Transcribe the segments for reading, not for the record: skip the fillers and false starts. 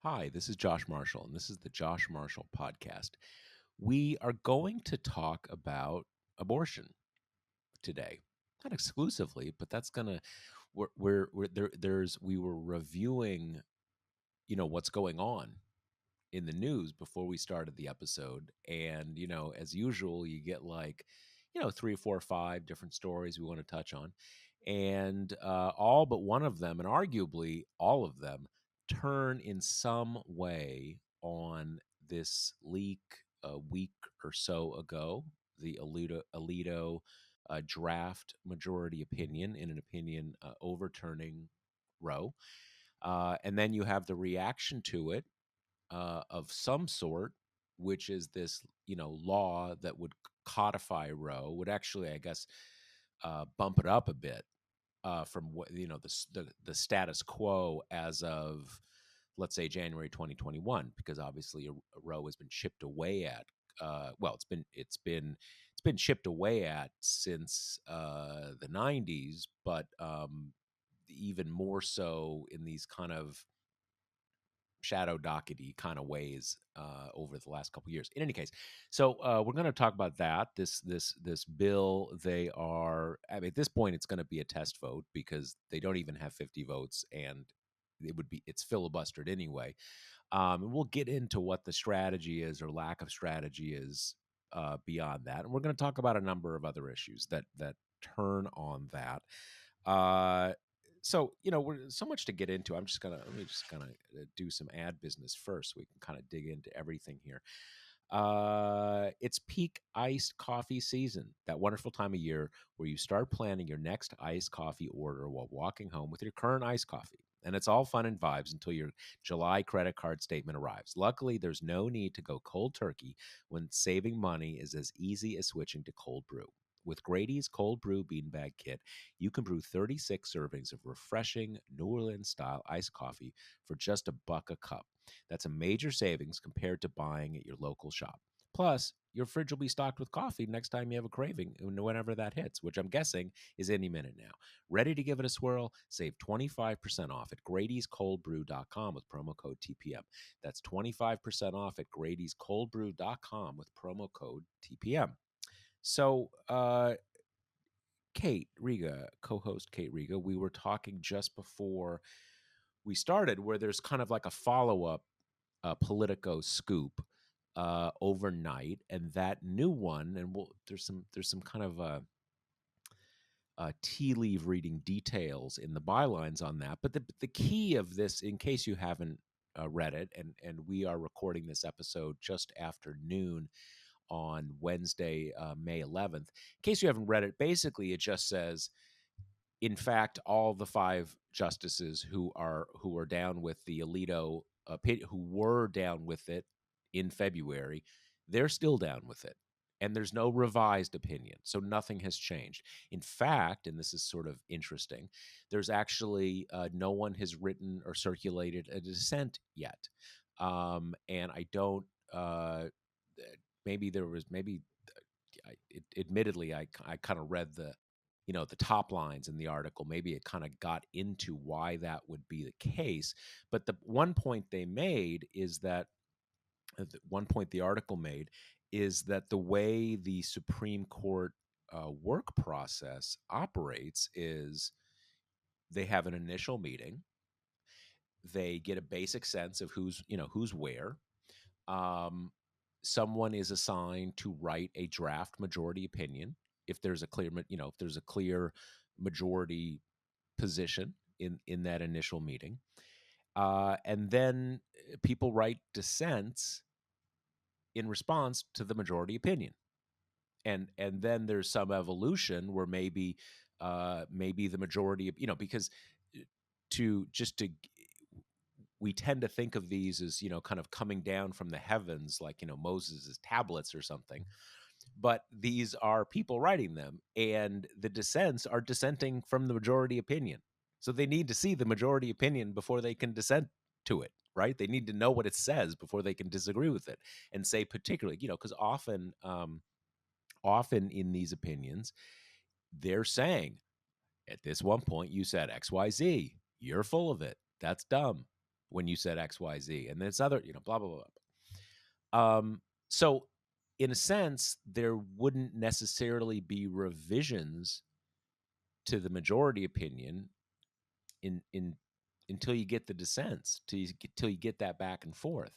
Hi, this is Josh Marshall, and this is the Josh Marshall Podcast. We are going to talk about abortion today. Not exclusively, but that's gonna we're there. We were reviewing, what's going on in the news before we started the episode, and as usual, you get like, three, four, five different stories we want to touch on, and all but one of them, and arguably all of them, turn in some way on this leak a week or so ago, the Alito draft majority opinion in an opinion overturning Roe. And then you have the reaction to it of some sort, which is this, law that would codify Roe, would actually, I guess, bump it up a bit from what the status quo as of, let's say, January 2021, because obviously a Roe has been chipped away at. Well, it's been chipped away at since the 90s, but even more so in these kind of shadow dockety kind of ways over the last couple years. In any case, so we're going to talk about that. This bill. They are. I mean, at this point, it's going to be a test vote because they don't even have 50 votes, and it's filibustered anyway. And we'll get into what the strategy is or lack of strategy is beyond that, and we're going to talk about a number of other issues that turn on that. Uh, so we're so much to get into. Let me just kind of do some ad business first, so we can kind of dig into everything here. It's peak iced coffee season, that wonderful time of year where you start planning your next iced coffee order while walking home with your current iced coffee. And it's all fun and vibes until your July credit card statement arrives. Luckily, there's no need to go cold turkey when saving money is as easy as switching to cold brew. With Grady's Cold Brew Beanbag Kit, you can brew 36 servings of refreshing New Orleans style iced coffee for just $1 a cup. That's a major savings compared to buying at your local shop. Plus, your fridge will be stocked with coffee next time you have a craving, whenever that hits, which I'm guessing is any minute now. Ready to give it a swirl? Save 25% off at Grady'sColdBrew.com with promo code TPM. That's 25% off at Grady'sColdBrew.com with promo code TPM. So, Kate Riga, co-host Kate Riga, we were talking just before we started, where there's kind of like a follow-up Politico scoop overnight, and that new one, and there's some kind of tea leaf reading details in the bylines on that. But the key of this, in case you haven't read it, and we are recording this episode just after noon on Wednesday, May 11th. In case you haven't read it, basically it just says, in fact, all the five justices who are down with the Alito who were down with it in February, they're still down with it. And there's no revised opinion. So nothing has changed. In fact, and this is sort of interesting, there's actually no one has written or circulated a dissent yet. And I don't, maybe there was, maybe, admittedly, I kind of read the top lines in the article. Maybe it kind of got into why that would be the case. But the one point they made is that one point the article made is that the way the Supreme Court work process operates is they have an initial meeting, they get a basic sense of who's where. Um, Someone is assigned to write a draft majority opinion if there's a clear majority position in that initial meeting, and then people write dissents in response to the majority opinion, and then there's some evolution where maybe the majority, because to just to we tend to think of these as kind of coming down from the heavens, like Moses' tablets or something, but these are people writing them, and the dissents are dissenting from the majority opinion. So they need to see the majority opinion before they can dissent to it, right? They need to know what it says before they can disagree with it and say, particularly, because often in these opinions, they're saying, at this one point, you said XYZ, you're full of it. That's dumb. when you said XYZ, and then it's other, blah blah blah. So in a sense, there wouldn't necessarily be revisions to the majority opinion in until you get the dissents, till you get that back and forth.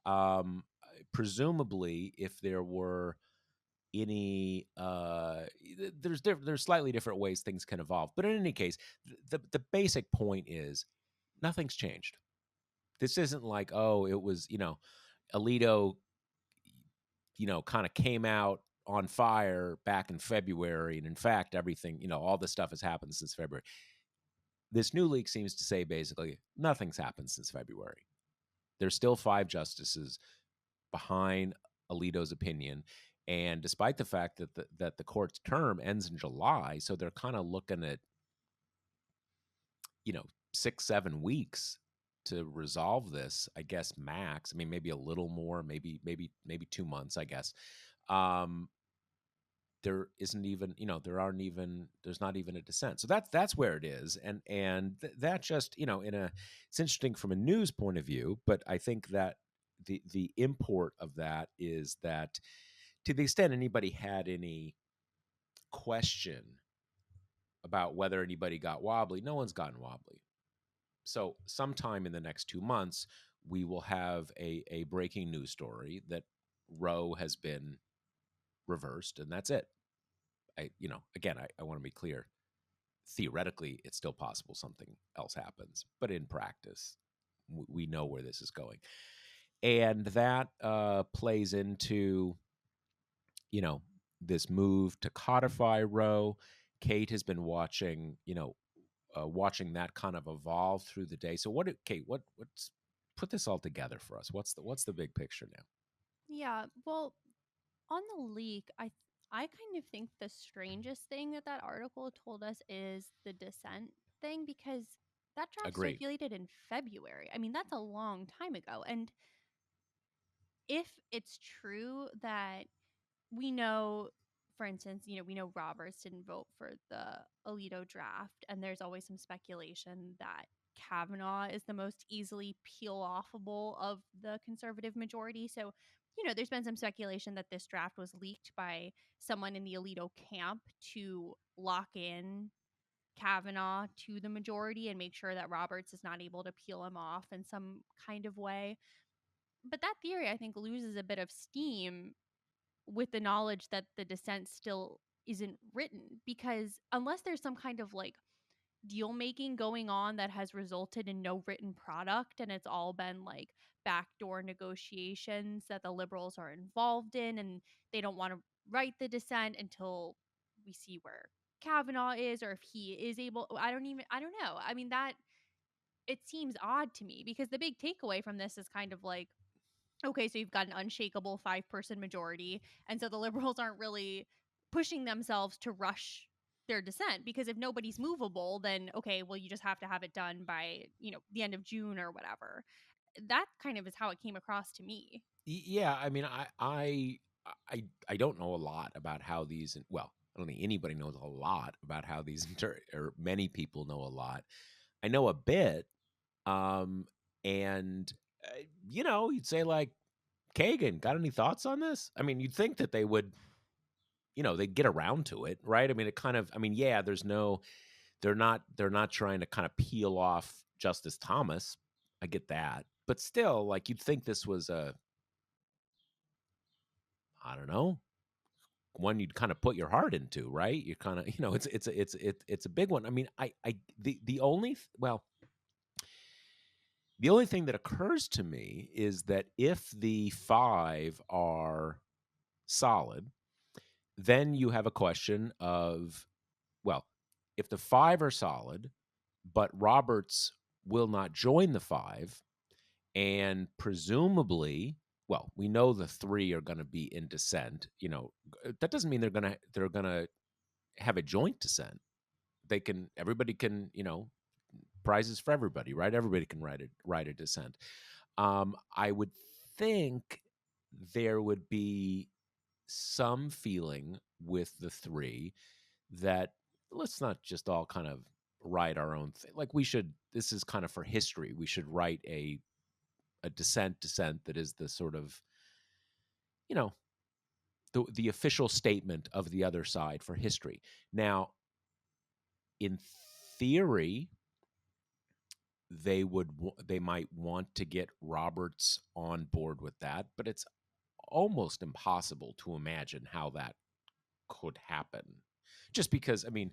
Um, Presumably, if there were any there's slightly different ways things can evolve, but in any case, the basic point is nothing's changed. This isn't like, oh, it was, Alito, kind of came out on fire back in February, and in fact everything, all this stuff has happened since February. This new leak seems to say basically nothing's happened since February. There's still 5 justices behind Alito's opinion. And despite the fact that the court's term ends in July, so they're kind of looking at, 6-7 weeks to resolve this, I guess, max. I mean, maybe a little more, maybe 2 months, I guess. Um, there isn't even, there's not even a dissent. So that's where it is. That just, it's interesting from a news point of view, but I think that the import of that is that, to the extent anybody had any question about whether anybody got wobbly, no one's gotten wobbly. So sometime in the next 2 months, we will have a breaking news story that Roe has been reversed, and that's it. Again, I want to be clear. Theoretically, it's still possible something else happens, but in practice, we know where this is going, and that plays into, this move to codify Roe. Kate has been watching, watching that kind of evolve through the day. So Kate, what's put this all together for us? What's the big picture now? Yeah, well, on the leak, I kind of think the strangest thing that that article told us is the dissent thing, because that draft Agree. circulated in February. I mean, that's a long time ago. And if it's true that we know, for instance, we know Roberts didn't vote for the Alito draft, and there's always some speculation that Kavanaugh is the most easily peel offable of the conservative majority. So, there's been some speculation that this draft was leaked by someone in the Alito camp to lock in Kavanaugh to the majority and make sure that Roberts is not able to peel him off in some kind of way. But that theory, I think, loses a bit of steam with the knowledge that the dissent still isn't written, because unless there's some kind of like deal making going on that has resulted in no written product, and it's all been like backdoor negotiations that the liberals are involved in, and they don't want to write the dissent until we see where Kavanaugh is, or if he is able. I don't know. I mean, that it seems odd to me, because the big takeaway from this is kind of like, okay, so you've got an unshakable 5-person majority. And so the liberals aren't really pushing themselves to rush their dissent, because if nobody's movable, then okay, well, you just have to have it done by, the end of June or whatever. That kind of is how it came across to me. Yeah, I mean, I don't know a lot about how these. Well, I don't think anybody knows a lot about how these or many people know a lot. I know a bit, um, and you'd say like, Kagan, got any thoughts on this? I mean, you'd think that they would, they'd get around to it, right? I mean, it kind of, I mean, yeah, they're not trying to kind of peel off Justice Thomas. I get that, but still, like, you'd think this was I don't know, one you'd kind of put your heart into, right? You kind of, it's a big one. I mean, the only well, the only thing that occurs to me is that if the 5 are solid, then you have a question of, well, if the 5 are solid, but Roberts will not join the 5, and presumably, well, we know the 3 are going to be in dissent. That doesn't mean they're going to have a joint dissent. Everybody can, prizes for everybody, right? Everybody can write a dissent. I would think there would be some feeling with the 3 that, let's not just all kind of write our own thing. Like we should. This is kind of for history. We should write a dissent that is the sort of, you know, the official statement of the other side for history. Now, in theory, they might want to get Roberts on board with that, but it's almost impossible to imagine how that could happen. Just because, I mean,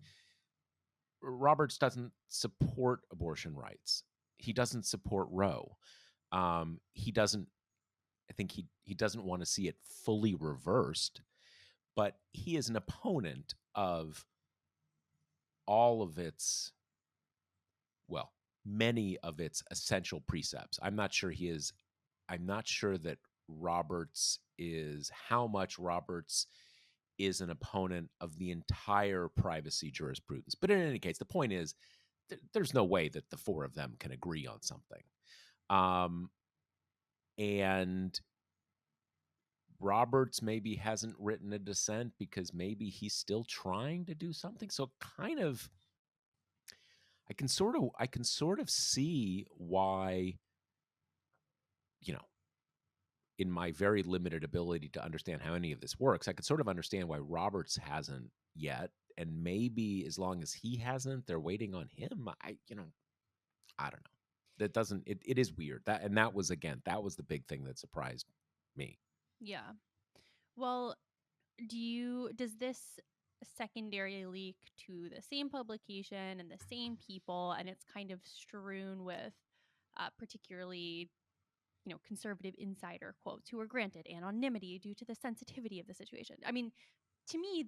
Roberts doesn't support abortion rights. He doesn't support Roe. He doesn't. I think he doesn't want to see it fully reversed, but he is an opponent of all of its, well, many of its essential precepts. I'm not sure he is. I'm not sure that Roberts is how much Roberts is an opponent of the entire privacy jurisprudence. But in any case, the point is there's no way that the four of them can agree on something. Um, and Roberts maybe hasn't written a dissent because maybe he's still trying to do something. So kind of I can sort of see why, you know, in my very limited ability to understand how any of this works, I could sort of understand why Roberts hasn't yet. And maybe as long as he hasn't, they're waiting on him. I don't know. That doesn't it is weird. That was again, that was the big thing that surprised me. Yeah. Well, does this secondary leak to the same publication and the same people, and it's kind of strewn with particularly conservative insider quotes who were granted anonymity due to the sensitivity of the situation. I mean, to me,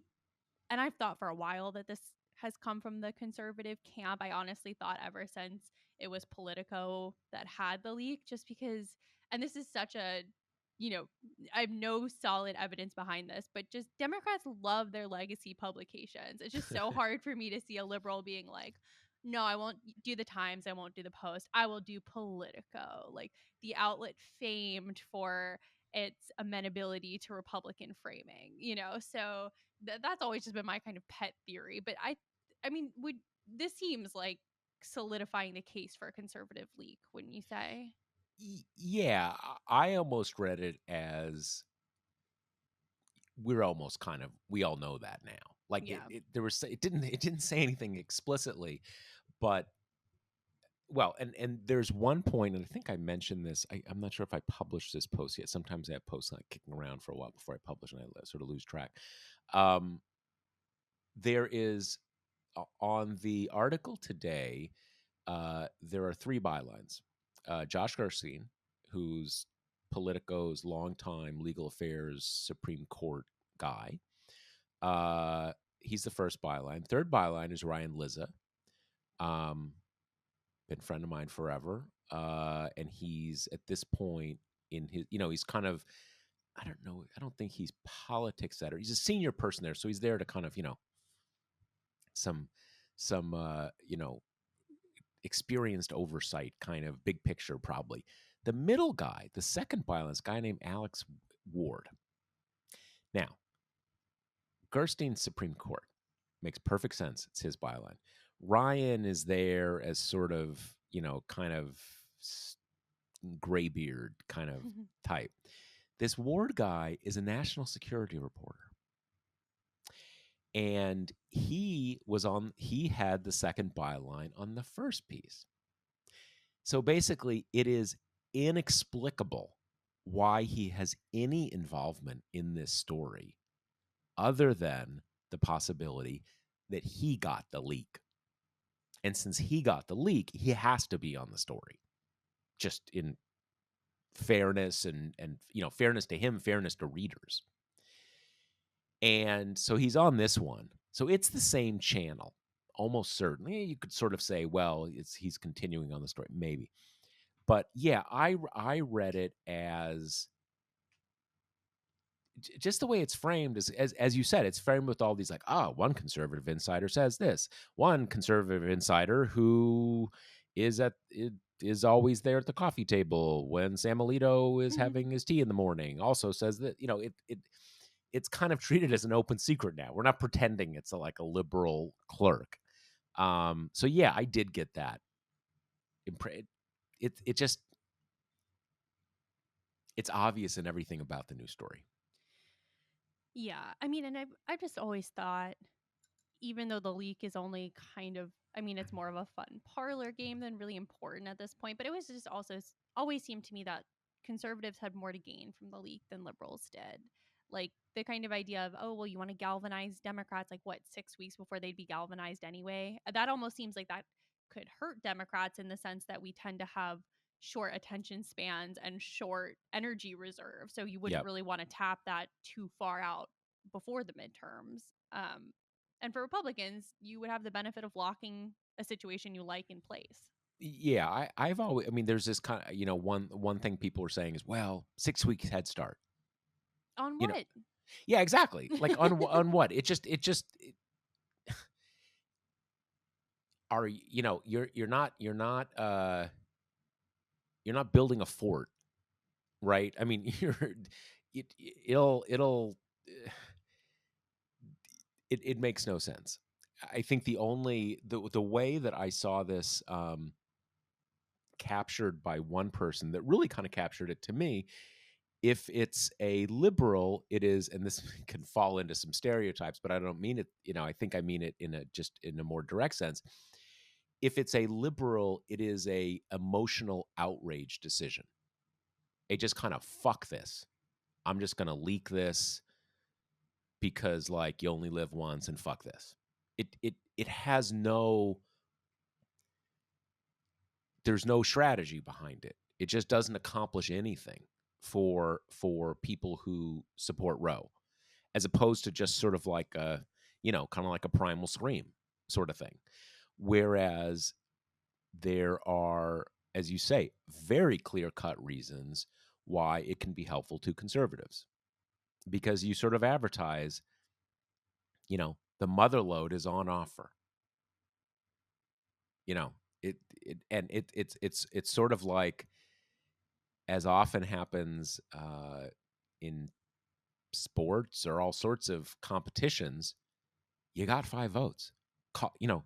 and I've thought for a while that this has come from the conservative camp. I honestly thought ever since it was Politico that had the leak, just because, and this is such a, you know, I have no solid evidence behind this, but just Democrats love their legacy publications. It's just so hard for me to see a liberal being like, no, I won't do the Times. I won't do the Post. I will do Politico, like the outlet famed for its amenability to Republican framing, So that's always just been my kind of pet theory. But I mean, would this seems like solidifying the case for a conservative leak, wouldn't you say? Yeah, I almost read it as we're almost kind of we all know that now. Like Yeah. it didn't say anything explicitly, but well, and there's one point, and I think I mentioned this. I'm not sure if I published this post yet. Sometimes I have posts like kicking around for a while before I publish, and I sort of lose track. Um, there is on the article today. There are three bylines. Josh Garcine, who's Politico's longtime legal affairs Supreme Court guy. He's the first byline. Third byline is Ryan Lizza. Um, been a friend of mine forever. And he's at this point in his, he's kind of, I don't know, I don't think he's politics editor. He's a senior person there. So he's there to kind of, some, experienced oversight, kind of big picture, probably. The middle guy, the second byline, is a guy named Alex Ward. Now, Gerstein's Supreme Court makes perfect sense. It's his byline. Ryan is there as sort of, kind of graybeard kind of type. This Ward guy is a national security reporter. And he had the second byline on the first piece. So basically, it is inexplicable why he has any involvement in this story other than the possibility that he got the leak. And since he got the leak, he has to be on the story. Just in fairness and fairness to him, fairness to readers. And so he's on this one. So it's the same channel, almost certainly. You could sort of say, well, he's continuing on the story, maybe. But yeah, I read it as just the way it's framed is as you said, it's framed with all these like, one conservative insider says this, one conservative insider who is always there at the coffee table when Sam Alito is having his tea in the morning also says that, it's kind of treated as an open secret now. We're not pretending it's like a liberal clerk. So yeah, I did get that. It just it's obvious in everything about the news story. Yeah. I mean, and I've just always thought, even though the leak is only kind of, I mean, it's more of a fun parlor game than really important at this point, but it was just also always seemed to me that conservatives had more to gain from the leak than liberals did. Like the kind of idea of, oh, well, you want to galvanize Democrats, like what, 6 weeks before they'd be galvanized anyway? That almost seems like that could hurt Democrats in the sense that we tend to have short attention spans and short energy reserve. So you wouldn't Yep. really want to tap that too far out before the midterms. And for Republicans, you would have the benefit of locking a situation you like in place. Yeah, I've always, I mean, there's this kind of, one thing people are saying is, well, 6 weeks head start. On You know, what? yeah, exactly. Like on what? Are you're not building a fort, right? I mean, it'll it makes no sense. I think the way that I saw this captured by one person that really kind of captured it to me, if it's a liberal, it is, and this can fall into some stereotypes, but I don't mean it, I think I mean it in a more direct sense. If it's a liberal, it is a emotional outrage decision. It just kind of fuck this. I'm just going to leak this because like you only live once and fuck this. It has no there's no strategy behind it. It just doesn't accomplish anything for people who support Roe, as opposed to just sort of like a, kind of like a primal scream sort of thing. Whereas there are, as you say, very clear cut reasons why it can be helpful to conservatives, because you sort of advertise, the mother load is on offer. You know, it's sort of like, as often happens in sports or all sorts of competitions, you got 5 votes. You know,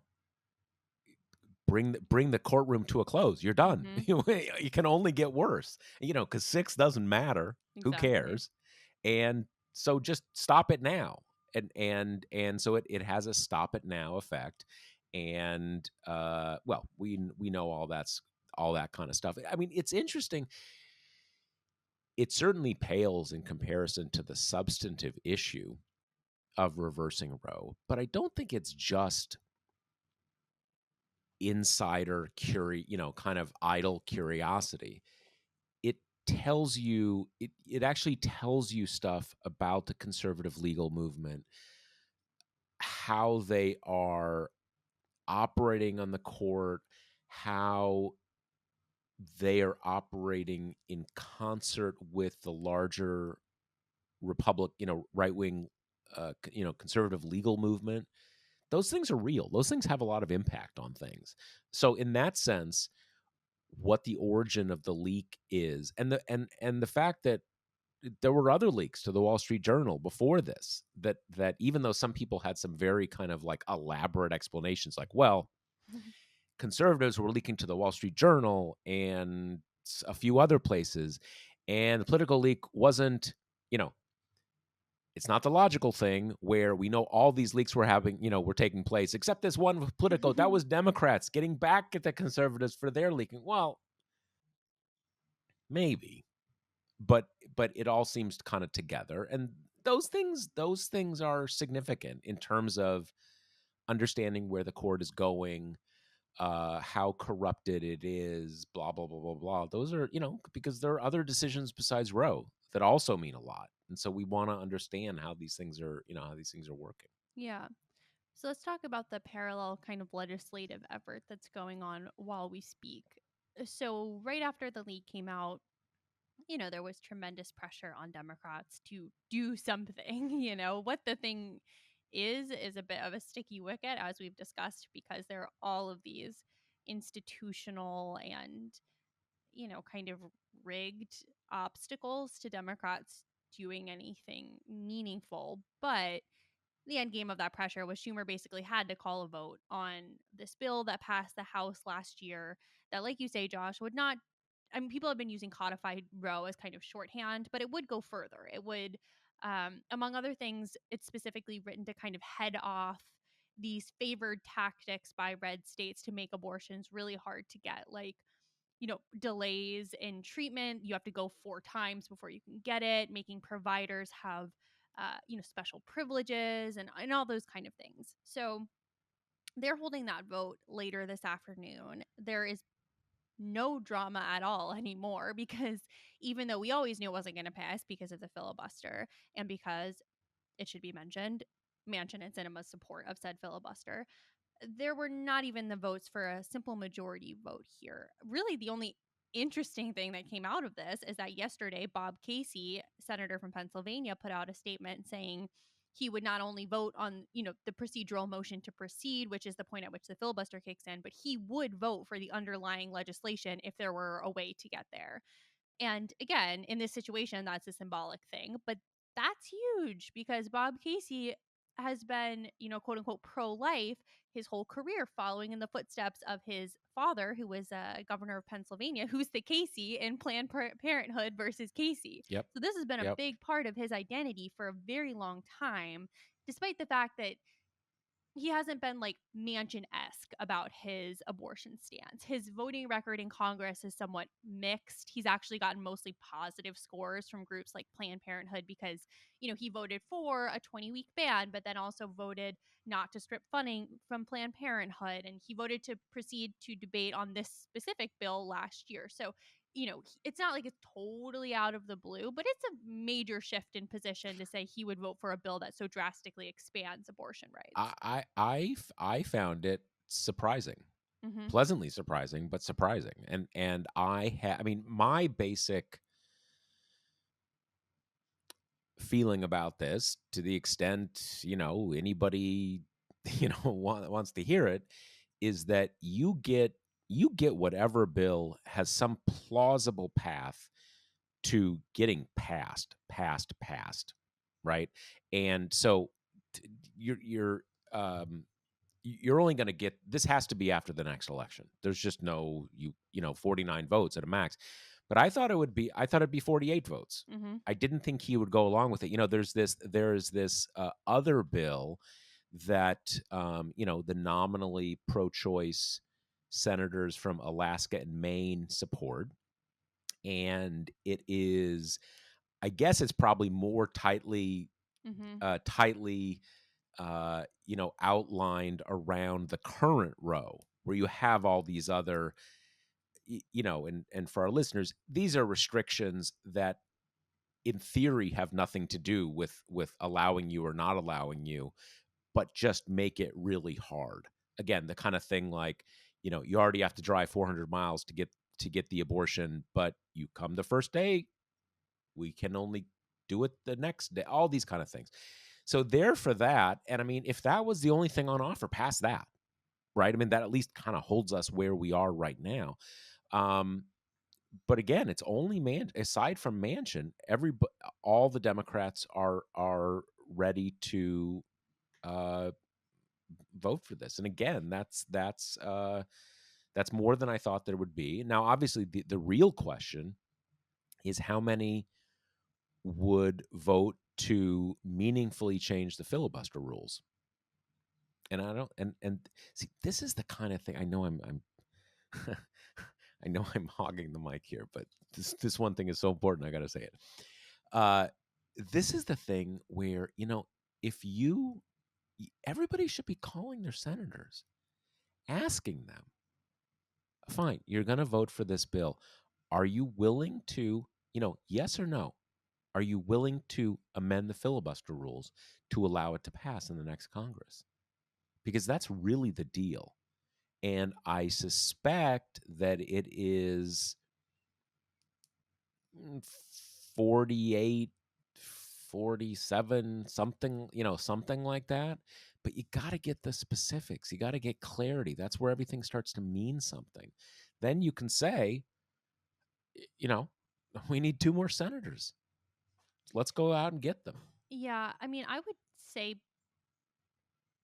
bring the courtroom to a close. You're done. Mm-hmm. You can only get worse. Because 6 doesn't matter. Who Exactly. cares? And so just stop it now. And so it has a stop it now effect. And well, we know all that kind of stuff. I mean, it's interesting. It certainly pales in comparison to the substantive issue of reversing Roe, but I don't think it's just insider kind of idle curiosity. It it actually tells you stuff about the conservative legal movement, how they are operating on the court, how they are operating in concert with the larger right wing, conservative legal movement. Those things are real. Those things have a lot of impact on things. So in that sense, what the origin of the leak is, and the fact that there were other leaks to the Wall Street Journal before this, that even though some people had some very kind of like elaborate explanations, like, well, conservatives were leaking to the Wall Street Journal and a few other places, and the political leak wasn't, you know, it's not the logical thing where we know all these leaks were taking place, except this one with Politico. That was Democrats getting back at the conservatives for their leaking. Well, maybe, but it all seems kind of together, and those things are significant in terms of understanding where the court is going, how corrupted it is, blah blah blah blah blah. Those are, because there are other decisions besides Roe that also mean a lot, and so we want to understand how these things are, working. Yeah. So let's talk about the parallel kind of legislative effort that's going on while we speak. So, right after the leak came out, there was tremendous pressure on Democrats to do something. What the thing is a bit of a sticky wicket, as we've discussed, because there are all of these institutional and, kind of rigged obstacles to Democrats doing anything meaningful. But the end game of that pressure was Schumer basically had to call a vote on this bill that passed the House last year that, like you say, Josh, would not. I mean, people have been using codified Roe as kind of shorthand, but it would go further. It would, among other things, it's specifically written to kind of head off these favored tactics by red states to make abortions really hard to get, like, delays in treatment. You have to go 4 times before you can get it, making providers have, special privileges and all those kind of things. So they're holding that vote later this afternoon. There is no drama at all anymore because even though we always knew it wasn't going to pass because of the filibuster and because it should be mentioned, Manchin and Sinema's support of said filibuster, there were not even the votes for a simple majority vote here. Really, the only interesting thing that came out of this is that yesterday, Bob Casey, senator from Pennsylvania, put out a statement saying he would not only vote on, the procedural motion to proceed, which is the point at which the filibuster kicks in, but he would vote for the underlying legislation if there were a way to get there. And again, in this situation, that's a symbolic thing, but that's huge because Bob Casey has been, quote unquote, pro life his whole career, following in the footsteps of his father, who was governor of Pennsylvania, who's the Casey in Planned Parenthood versus Casey. Yep. So this has been a Yep. big part of his identity for a very long time, despite the fact that he hasn't been like Manchin-esque about his abortion stance. His voting record in Congress is somewhat mixed. He's actually gotten mostly positive scores from groups like Planned Parenthood because, he voted for a 20-week ban, but then also voted not to strip funding from Planned Parenthood. And he voted to proceed to debate on this specific bill last year. So, it's not like it's totally out of the blue, but it's a major shift in position to say he would vote for a bill that so drastically expands abortion rights. I found it surprising, Mhm. pleasantly surprising, but surprising. And I mean, my basic feeling about this, to the extent anybody wants to hear it, is that you get whatever bill has some plausible path to getting passed, right? And so you're um you're only going to get this. Has to be after the next election. There's just no 49 votes at a max. But I thought it'd be 48 votes. Mhm. I didn't think he would go along with it. There's this other bill that the nominally pro-choice senators from Alaska and Maine support, and it is, I guess it's probably more Mhm. tightly outlined around the current row, where you have all these other, and for our listeners, these are restrictions that in theory have nothing to do with allowing you or not allowing you, but just make it really hard. Again, the kind of thing like, you already have to drive 400 miles to get the abortion, but you come the first day, we can only do it the next day. All these kind of things. So there for that. And I mean, if that was the only thing on offer, past that, right? I mean, that at least kind of holds us where we are right now. Um, but again, it's only aside from Manchin, all the Democrats are ready to uh, vote for this. And again, that's more than I thought there would be. Now, obviously, the real question is how many would vote to meaningfully change the filibuster rules. And I don't and see, this is the kind of thing. I know I'm I know I'm hogging the mic here, but this one thing is so important, I got to say it. Uh this is the thing where, if everybody should be calling their senators, asking them, fine, you're going to vote for this bill. Are you willing to, yes or no? Are you willing to amend the filibuster rules to allow it to pass in the next Congress? Because that's really the deal. And I suspect that it is 48, 47, something like that. But you got to get the specifics. You got to get clarity. That's where everything starts to mean something. Then you can say, you know, we need 2 more senators. Let's go out and get them. Yeah, I mean, I would say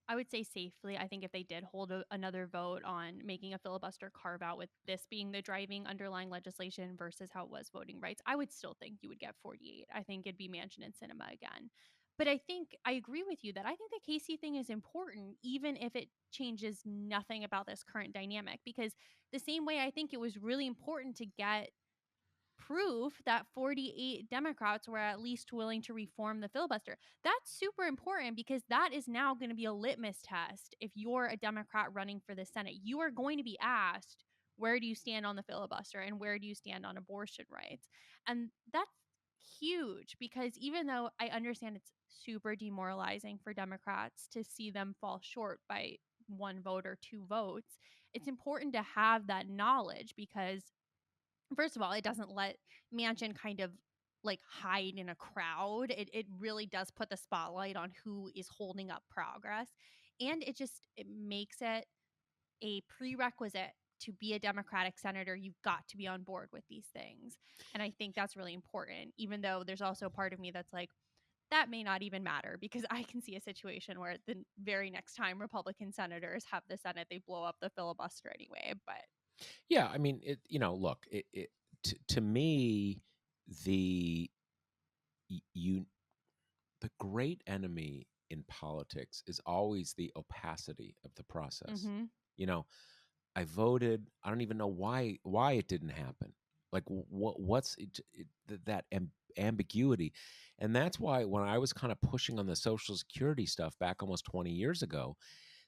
I would say safely. I think if they did hold another vote on making a filibuster carve out with this being the driving underlying legislation versus how it was voting rights, I would still think you would get 48. I think it'd be Manchin and Cinema again. But I think I agree with you that I think the Casey thing is important, even if it changes nothing about this current dynamic. Because the same way I think it was really important to get proof that 48 Democrats were at least willing to reform the filibuster. That's super important because that is now going to be a litmus test. If you're a Democrat running for the Senate, you are going to be asked, where do you stand on the filibuster and where do you stand on abortion rights? And that's huge because even though I understand it's super demoralizing for Democrats to see them fall short by one vote or two votes, it's important to have that knowledge because first of all, it doesn't let Manchin kind of like hide in a crowd. It really does put the spotlight on who is holding up progress. And it makes it a prerequisite to be a Democratic senator. You've got to be on board with these things. And I think that's really important, even though there's also a part of me that's like, that may not even matter because I can see a situation where the very next time Republican senators have the Senate, they blow up the filibuster anyway. But Yeah, I mean, look, to me, the you the great enemy in politics is always the opacity of the process. mhm, You know, I voted. I don't even know why it didn't happen. Like what's that ambiguity, and that's why when I was kind of pushing on the Social Security stuff back almost 20 years ago,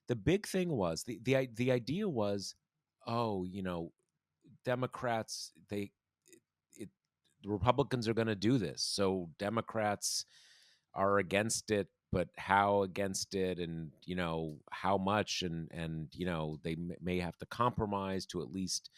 the big thing was the idea was, oh, Democrats it, the Republicans are going to do this, so Democrats are against it, but how against it, and how much, and they may have to compromise to at least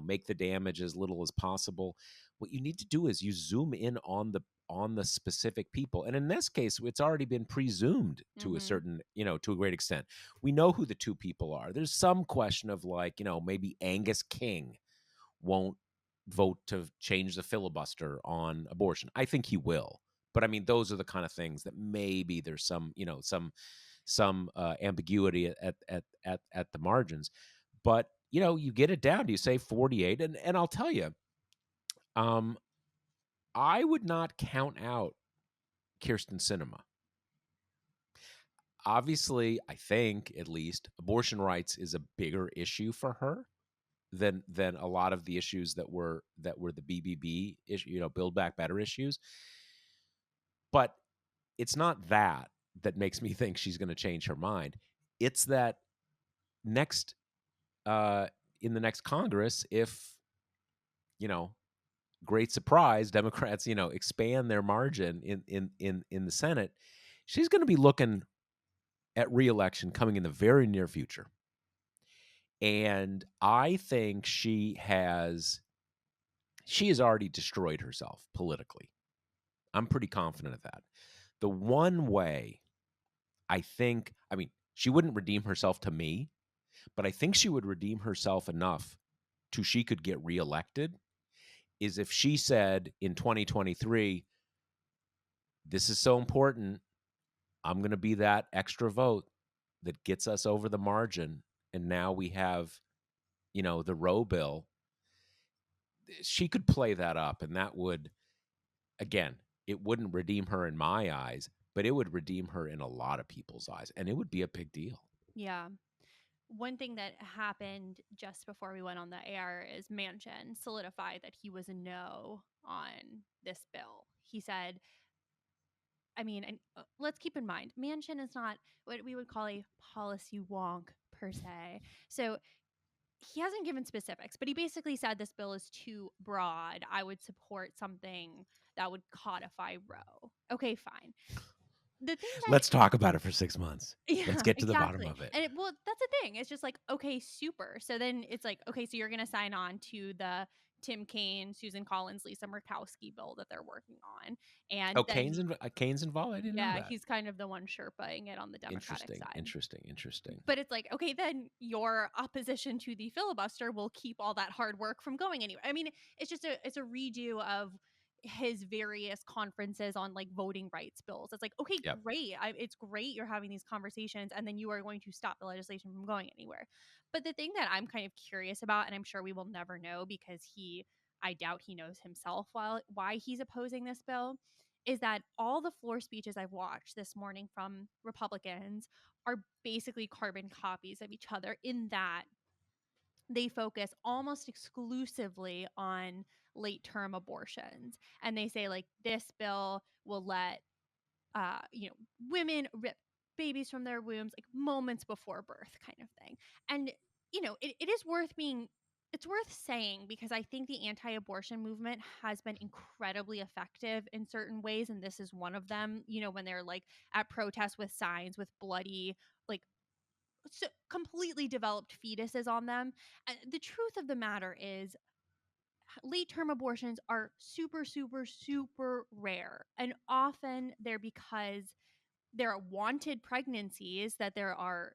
make the damage as little as possible. What you need to do is you zoom in on the specific people, and in this case it's already been presumed to a mhm, certain, to a great extent. We know who the two people are. There's some question of, like, maybe Angus King won't vote to change the filibuster on abortion. I think he will. But I mean, those are the kind of things that maybe there's some, some ambiguity at the margins. But you get it down to, you say 48, and I'll tell you, um, I would not count out Kirsten Sinema. Obviously, I think at least abortion rights is a bigger issue for her than a lot of the issues that were the BBB issue, Build Back Better issues. But it's not that makes me think she's going to change her mind. It's that next uh in the next Congress, if you know great surprise, Democrats expand their margin in the Senate, she's going to be looking at reelection coming in the very near future. And I think she has already destroyed herself politically. I'm pretty confident of that. The one way I mean, she wouldn't redeem herself to me, but I think she would redeem herself enough to she could get reelected, is if she said in 2023, this is so important, I'm going to be that extra vote that gets us over the margin. And now we have, the Roe bill. She could play that up, and that would, again, it wouldn't redeem her in my eyes, but it would redeem her in a lot of people's eyes, and it would be a big deal. yeah. One thing that happened just before we went on the air is Manchin solidified that he was a no on this bill. He said, I mean, and let's keep in mind, Manchin is not what we would call a policy wonk per se. So he hasn't given specifics, but he basically said this bill is too broad. I would support something that would codify Roe. Okay, fine. The thing that Let's talk about it for 6 months. Let's yeah, get to the bottom exactly. of it. And well, that's the thing. It's just like, okay, super. So then it's like, okay, so you're going to sign on to the Tim Kaine, Susan Collins, Lisa Murkowski bill that they're working on. And Oh, then, Kane's involved? I didn't know yeah, that. he's kind of the one Sherpaing it on the Democratic Interesting, side. interesting, interesting. But it's like, okay, then your opposition to the filibuster will keep all that hard work from going anywhere. I mean, it's a redo of his various conferences on like voting rights bills. It's like, okay, Yep. great. It's great you're having these conversations and then you are going to stop the legislation from going anywhere. But the thing that I'm kind of curious about, and I'm sure we will never know because I doubt he knows himself why he's opposing this bill, is that all the floor speeches I've watched this morning from Republicans are basically carbon copies of each other in that they focus almost exclusively on late term abortions. And they say, like, this bill will let, women rip babies from their wombs like moments before birth, kind of thing. And, it is it's worth saying because I think the anti abortion movement has been incredibly effective in certain ways. And this is one of them, when they're like at protests with signs with bloody, like, so completely developed fetuses on them. And the truth of the matter is, late term abortions are super, super, super rare. And often they're because there are wanted pregnancies, that there are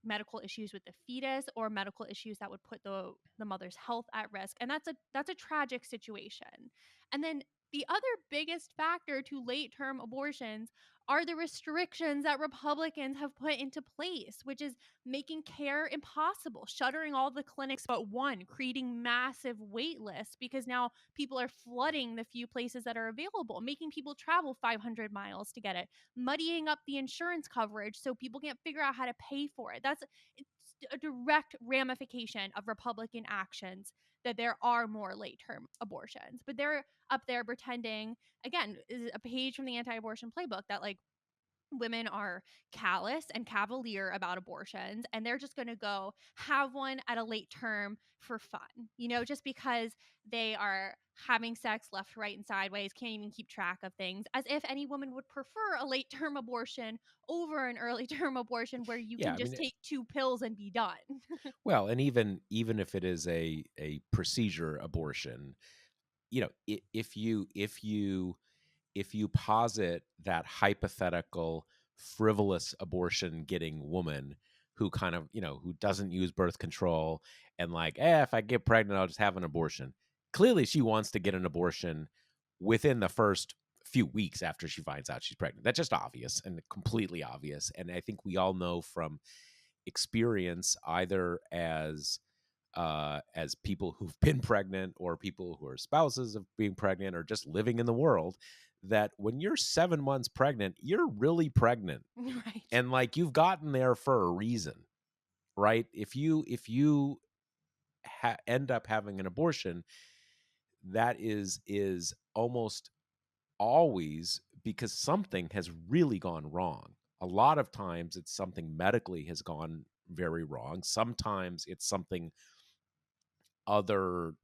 medical issues with the fetus or medical issues that would put the mother's health at risk, and that's a tragic situation. And then the other biggest factor to late term abortions are the restrictions that Republicans have put into place, which is making care impossible, shuttering all the clinics but one, creating massive wait lists because now people are flooding the few places that are available, making people travel 500 miles to get it, muddying up the insurance coverage so people can't figure out how to pay for it. It's a direct ramification of Republican actions that there are more late term abortions. But they're up there pretending, again, is a page from the anti-abortion playbook, that like women are callous and cavalier about abortions and they're just going to go have one at a late term for fun, just because they are having sex left, right, and sideways, can't even keep track of things, as if any woman would prefer a late term abortion over an early term abortion where you Yeah, can I mean, just take 2 pills and be done. well, and even if it is a procedure abortion, if you posit that hypothetical frivolous abortion getting woman who kind of, who doesn't use birth control and like, if I get pregnant, I'll just have an abortion. Clearly, she wants to get an abortion within the first few weeks after she finds out she's pregnant. That's just obvious and completely obvious. And I think we all know from experience, either as people who've been pregnant or people who are spouses of being pregnant or just living in the world, that when you're 7 months pregnant, you're really pregnant. Right. And like you've gotten there for a reason, right? If you end up having an abortion, that is almost always because something has really gone wrong. A lot of times it's something medically has gone very wrong. Sometimes it's something other,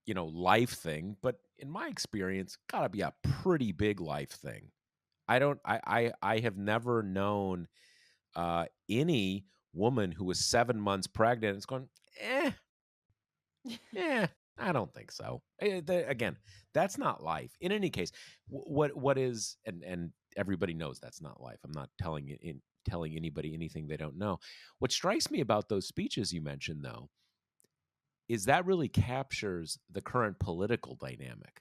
life thing, but in my experience, gotta be a pretty big life thing. I have never known any woman who was 7 months pregnant and it's going, eh, eh, I don't think so. Again, that's not life. In any case, what is, and everybody knows that's not life. I'm not telling anybody anything they don't know. What strikes me about those speeches you mentioned, though, is that really captures the current political dynamic,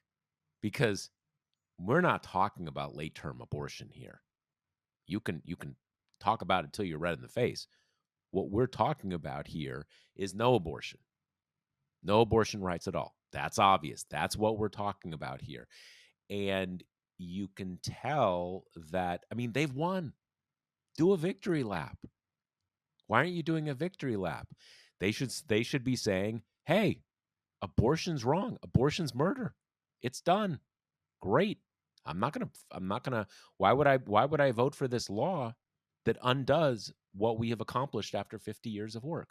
because we're not talking about late term abortion here. You can talk about it till you're red in the face. What we're talking about here is no abortion. No abortion rights at all. That's obvious. That's what we're talking about here. And you can tell that, I mean, they've won. Do a victory lap. Why aren't you doing a victory lap? They should be saying, "Hey, abortion's wrong. Abortion's murder. It's done. Great. I'm not going to why would I vote for this law that undoes what we have accomplished after 50 years of work?"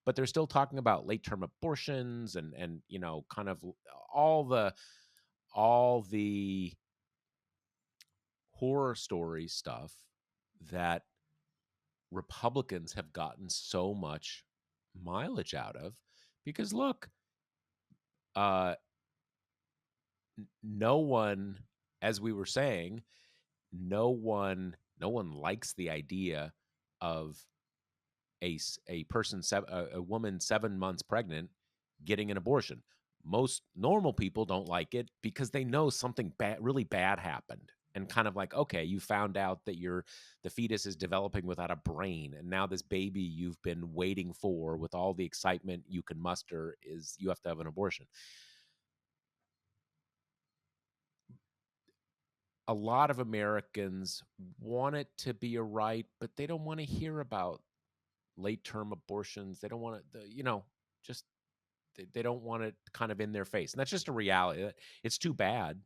But they're still talking about late-term abortions and kind of all the all the horror story stuff that Republicans have gotten so much mileage out of, because look, uh no one, as we were saying, no one likes the idea of a person, a woman 7 months pregnant getting an abortion. Most normal people don't like it because they know something bad, really bad happened. And kind of like, okay, you found out that the fetus is developing without a brain, and now this baby you've been waiting for with all the excitement you can muster is you have to have an abortion. A lot of Americans want it to be a right, but they don't want to hear about late term abortions. They don't want just they don't want it kind of in their face. And that's just a reality. It's too bad,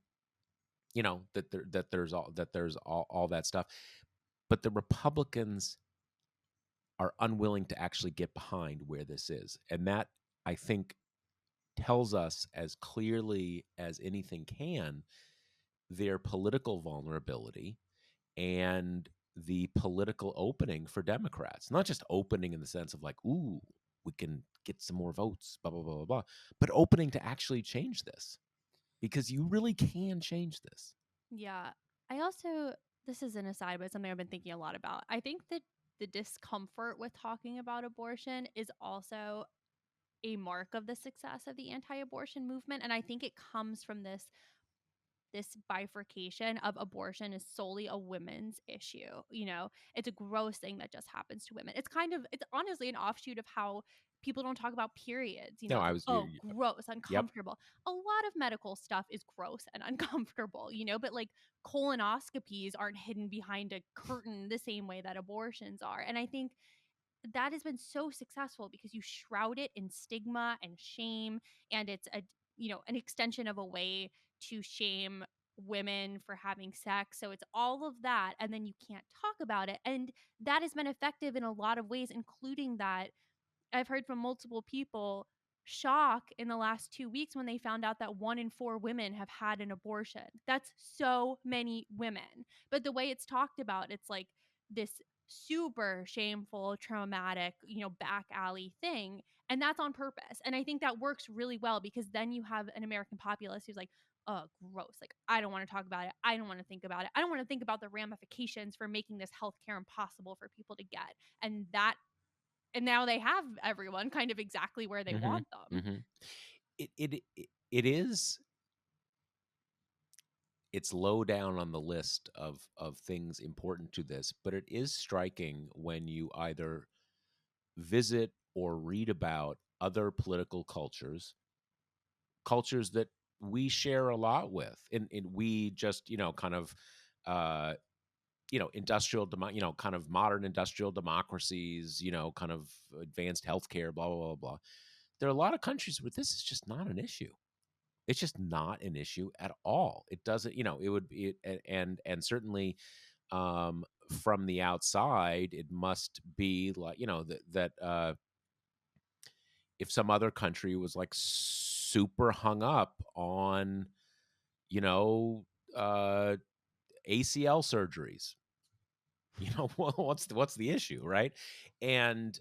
that there's all that stuff. But the Republicans are unwilling to actually get behind where this is. And that, I think, tells us as clearly as anything can their political vulnerability and the political opening for Democrats. Not just opening in the sense of like, ooh, we can get some more votes, blah, blah, blah, blah, blah, but opening to actually change this, because you really can change this. Yeah. I also, this is an aside, but something I've been thinking a lot about. I think that the discomfort with talking about abortion is also a mark of the success of the anti-abortion movement, and I think it comes from this bifurcation of abortion is solely a women's issue. It's a gross thing that just happens to women. It's honestly an offshoot of how people don't talk about periods. No, It's I like, was, oh, gross, yep. uncomfortable. A lot of medical stuff is gross and uncomfortable, but like colonoscopies aren't hidden behind a curtain the same way that abortions are. And I think that has been so successful because you shroud it in stigma and shame, and it's an extension of a way to shame women for having sex. So it's all of that, and then you can't talk about it, and that has been effective in a lot of ways, including that I've heard from multiple people shock in the last 2 weeks when they found out that 1 in 4 women have had an abortion. That's so many women. But the way it's talked about, it's like this super shameful, traumatic, back alley thing. And that's on purpose. And I think that works really well because then you have an American populace who's like, oh, gross. Like, I don't want to talk about it. I don't want to think about it. I don't want to think about the ramifications for making this healthcare impossible for people to get. And now they have everyone kind of exactly where they Mm-hmm. want them. Mm-hmm. It is, it's low down on the list of things important to this, but it is striking when you either visit or read about other political cultures that we share a lot with, and we just kind of uh kind of modern industrial democracies, kind of advanced healthcare, blah blah blah blah. There are a lot of countries where this is just not an issue. It's just not an issue at all. It doesn't, it would be, and certainly um, from the outside, it must be like, that if some other country was like super hung up on, you know, uh, ACL surgeries, what's the issue, right? And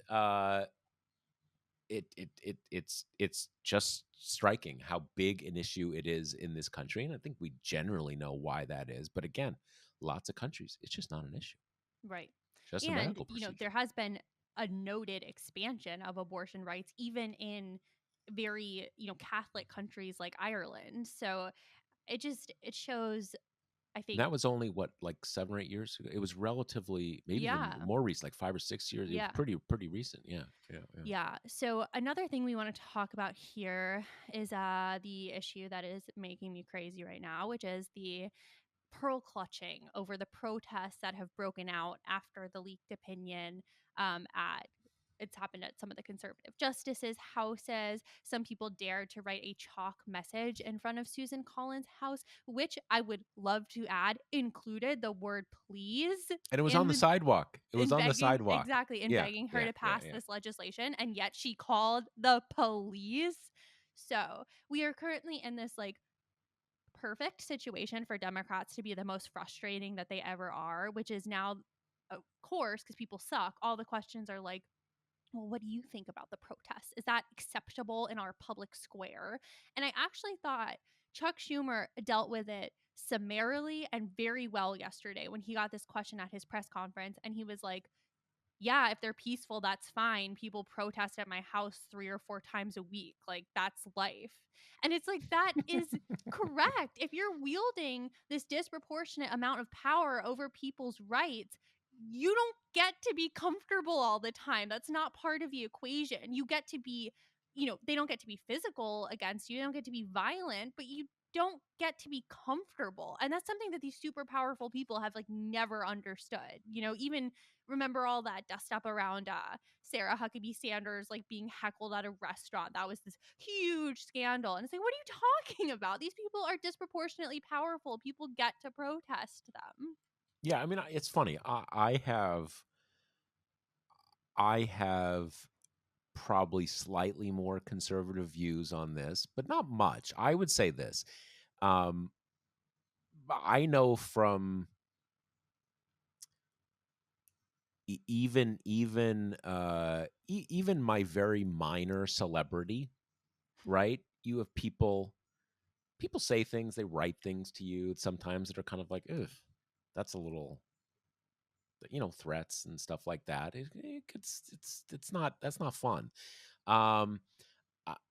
it's just striking how big an issue it is in this country, and I think we generally know why that is. But again, lots of countries, it's just not an issue. Right. Just a And, medical procedure. there has been a noted expansion of abortion rights, even in very, Catholic countries like Ireland. So it shows, I And think, that was only what, like 7 or 8 years ago. It was relatively, maybe even yeah. more recent, like 5 or 6 years. It was Yeah. pretty recent. Yeah, yeah, yeah. Yeah. So another thing we want to talk about here is the issue that is making me crazy right now, which is the pearl clutching over the protests that have broken out after the leaked opinion at it's happened at some of the conservative justices' houses. Some people dared to write a chalk message in front of Susan Collins' house, which I would love to add included the word please And it was on in the the sidewalk. It was in on the begging sidewalk. exactly in Yeah, begging her yeah, to yeah, pass yeah. this legislation, and yet she called the police. So we are currently in this like perfect situation for Democrats to be the most frustrating that they ever are, which is now, of course, because people suck, all the questions are like, well, what do you think about the protests? Is that acceptable in our public square? And I actually thought Chuck Schumer dealt with it summarily and very well yesterday when he got this question at his press conference. And he was like, yeah, if they're peaceful, that's fine. People protest at my house 3 or 4 times a week. Like, that's life. And it's like, that is correct. If you're wielding this disproportionate amount of power over people's rights, you don't get to be comfortable all the time. That's not part of the equation. You get to be, they don't get to be physical against you. They don't get to be violent, but you don't get to be comfortable. And that's something that these super powerful people have like never understood. Even remember all that dust up around Sarah Huckabee Sanders like being heckled at a restaurant. That was this huge scandal. And it's like, what are you talking about? These people are disproportionately powerful. People get to protest them. Yeah, I mean, it's funny. I have probably slightly more conservative views on this, but not much. I would say this. Um, I know from even my very minor celebrity, right? You have people say things, they write things to you sometimes that are kind of like, ugh, that's a little, threats and stuff like that. It's not that's not fun. Um,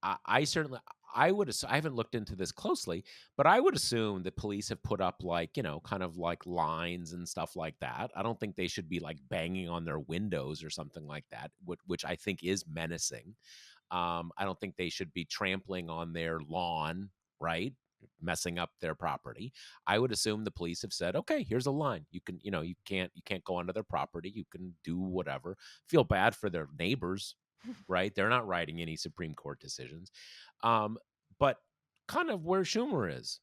I certainly I haven't looked into this closely, but I would assume that police have put up like, kind of like lines and stuff like that. I don't think they should be like banging on their windows or something like that, which I think is menacing. I don't think they should be trampling on their lawn, right? Messing up their property. I would assume the police have said, okay, here's a line. You can, you can't go onto their property. You can do whatever. Feel bad for their neighbors, right? They're not writing any Supreme Court decisions. But kind of where Schumer is,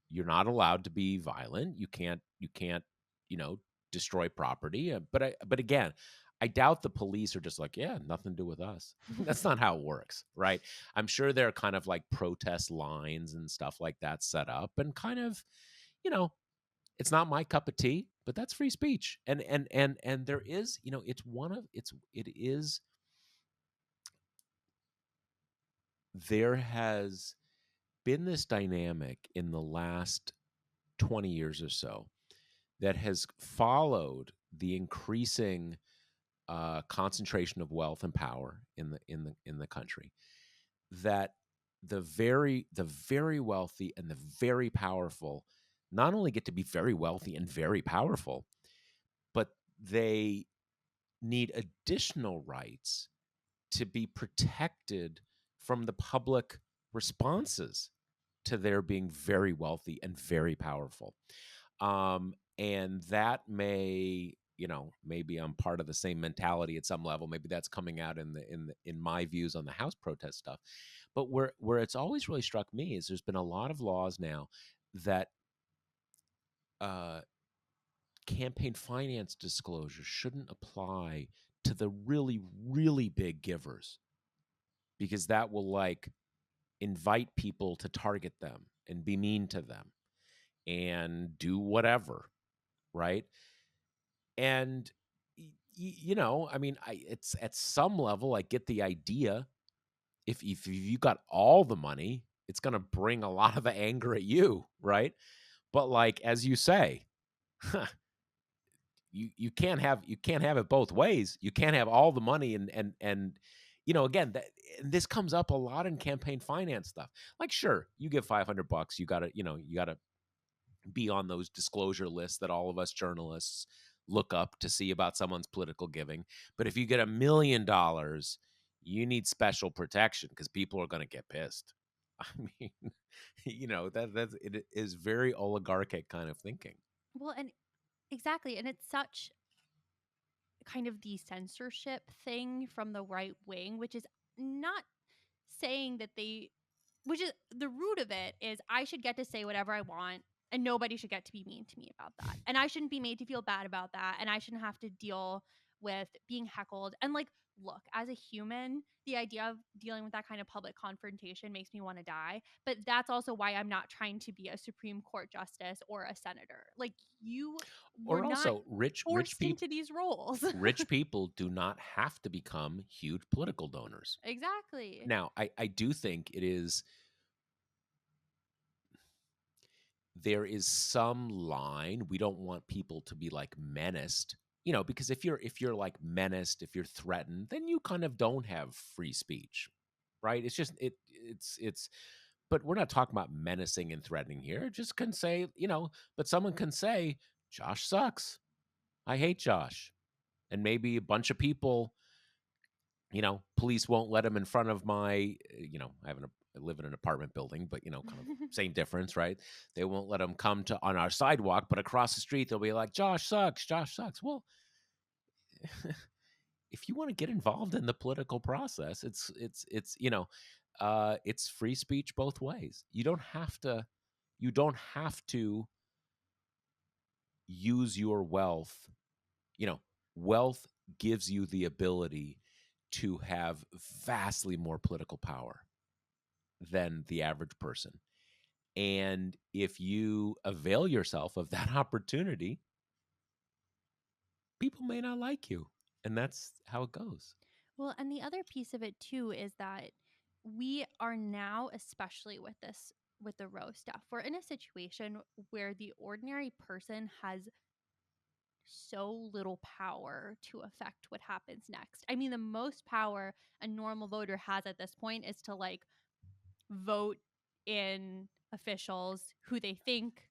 you're not allowed to be violent. You can't, you know, destroy property. But again, I doubt the police are just like, yeah, nothing to do with us. That's not how it works, right? I'm sure there are kind of like protest lines and stuff like that set up, and kind of, you know, it's not my cup of tea, but that's free speech. And there is, it is there has been this dynamic in the last 20 years or so that has followed the increasing concentration of wealth and power in the country, that the very wealthy and the very powerful not only get to be very wealthy and very powerful, but they need additional rights to be protected from the public responses to their being very wealthy and very powerful. And that may, maybe I'm part of the same mentality at some level. Maybe that's coming out in my views on the House protest stuff. But where it's always really struck me is there's been a lot of laws now that uh, campaign finance disclosure shouldn't apply to the really, really big givers, because that will like invite people to target them and be mean to them and do whatever, right? And I mean, it's at some level I get the idea. If you got all the money, it's going to bring a lot of the anger at you, right? But like as you say, you can't have it both ways. You can't have all the money and again, this comes up a lot in campaign finance stuff. Like, sure, you give $500, you gotta be on those disclosure lists that all of us journalists look up to see about someone's political giving. But if you get $1 million, you need special protection because people are going to get pissed. I mean, that's it is very oligarchic kind of thinking. Well, and exactly. And it's such kind of the censorship thing from the right wing, which is not saying that they, which is the root of it is I should get to say whatever I want and nobody should get to be mean to me about that. And I shouldn't be made to feel bad about that. And I shouldn't have to deal with being heckled. And like, look, as a human, the idea of dealing with that kind of public confrontation makes me want to die. But that's also why I'm not trying to be a Supreme Court justice or a senator. Like, you were Or not also, rich forced people into these roles. rich people do not have to become huge political donors. Exactly. Now, I do think there is some line. We don't want people to be like menaced, because if you're like menaced, if you're threatened, then you kind of don't have free speech, right? It's just it's but we're not talking about menacing and threatening here. Just can say, but someone can say, Josh sucks. I hate Josh. And maybe a bunch of people, police won't let him in front of my, I live in an apartment building, but kind of same difference, right? They won't let him come to on our sidewalk, but across the street they'll be like, Josh sucks, Josh sucks. Well, if you want to get involved in the political process, it's free speech both ways. You don't have to use your wealth. Wealth gives you the ability to have vastly more political power than the average person. And if you avail yourself of that opportunity, people may not like you. And that's how it goes. Well, and the other piece of it too is that we are now, especially with this, with the Roe stuff, we're in a situation where the ordinary person has so little power to affect what happens next. I mean, the most power a normal voter has at this point is to like vote in officials who they think